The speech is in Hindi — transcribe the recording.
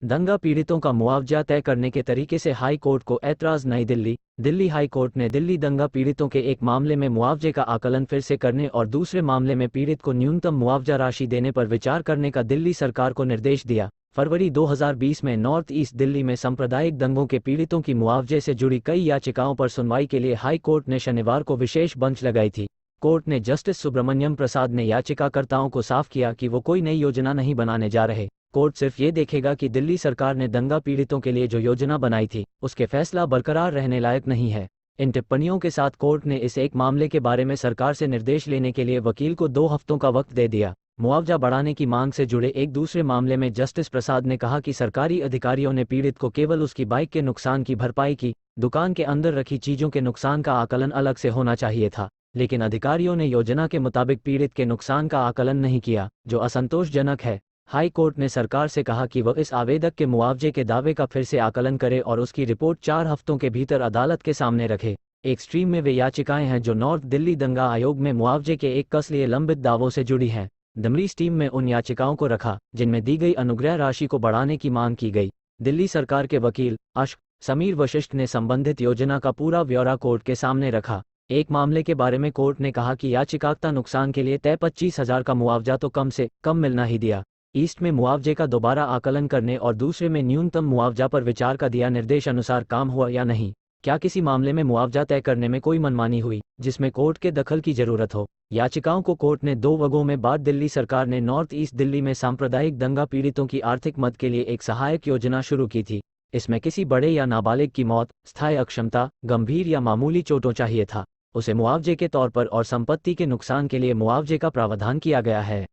दंगा पीड़ितों का मुआवजा तय करने के तरीके से हाई कोर्ट को ऐतराज़। नई दिल्ली। दिल्ली हाई कोर्ट ने दिल्ली दंगा पीड़ितों के एक मामले में मुआवजे का आकलन फिर से करने और दूसरे मामले में पीड़ित को न्यूनतम मुआवजा राशि देने पर विचार करने का दिल्ली सरकार को निर्देश दिया। फरवरी 2020 में नॉर्थ ईस्ट दिल्ली में सांप्रदायिक दंगों के पीड़ितों की मुआवजे से जुड़ी कई याचिकाओं पर सुनवाई के लिए हाई कोर्ट ने शनिवार को विशेष बेंच लगाई थी। कोर्ट ने जस्टिस सुब्रमण्यम प्रसाद ने याचिकाकर्ताओं को साफ किया कि वो कोई नई योजना नहीं बनाने जा रहे। कोर्ट सिर्फ ये देखेगा कि दिल्ली सरकार ने दंगा पीड़ितों के लिए जो योजना बनाई थी उसके फैसला बरकरार रहने लायक नहीं है। इन टिप्पणियों के साथ कोर्ट ने इस एक मामले के बारे में सरकार से निर्देश लेने के लिए वकील को 2 हफ्तों का वक्त दे दिया। मुआवजा बढ़ाने की मांग से जुड़े एक दूसरे मामले में जस्टिस प्रसाद ने कहा कि सरकारी अधिकारियों ने पीड़ित को केवल उसकी बाइक के नुकसान की भरपाई की, दुकान के अंदर रखी चीजों के नुकसान का आकलन अलग से होना चाहिए था। लेकिन अधिकारियों ने योजना के मुताबिक पीड़ित के नुकसान का आकलन नहीं किया, जो असंतोषजनक है। हाई कोर्ट ने सरकार से कहा कि वह इस आवेदक के मुआवजे के दावे का फिर से आकलन करे और उसकी रिपोर्ट 4 हफ्तों के भीतर अदालत के सामने रखे। एक स्ट्रीम में वे याचिकाएं हैं जो नॉर्थ दिल्ली दंगा आयोग में मुआवजे के एक कस लिए लंबित दावों से जुड़ी हैं। दमरी स्टीम में उन याचिकाओं को रखा जिनमें दी गई अनुग्रह राशि को बढ़ाने की मांग की गई। दिल्ली सरकार के वकील अश्क समीर वशिष्ठ ने संबंधित योजना का पूरा ब्यौरा कोर्ट के सामने रखा। एक मामले के बारे में कोर्ट ने कहा कि याचिकाकर्ता नुकसान के लिए तय 25,000 का मुआवजा तो कम से कम मिलना ही दिया। ईस्ट में मुआवजे का दोबारा आकलन करने और दूसरे में न्यूनतम मुआवजा पर विचार का दिया निर्देश अनुसार काम हुआ या नहीं। क्या किसी मामले में मुआवजा तय करने में कोई मनमानी हुई जिसमें कोर्ट के दखल की जरूरत हो? याचिकाओं को कोर्ट ने 2 वर्गों में बांट दिल्ली सरकार ने नॉर्थ ईस्ट दिल्ली में सांप्रदायिक दंगा पीड़ितों की आर्थिक मदद के लिए एक सहायक योजना शुरू की थी। इसमें किसी बड़े या नाबालिग की मौत, स्थायी अक्षमता, गंभीर या मामूली चोटों चाहिए था, उसे मुआवजे के तौर पर और संपत्ति के नुकसान के लिए मुआवजे का प्रावधान किया गया है।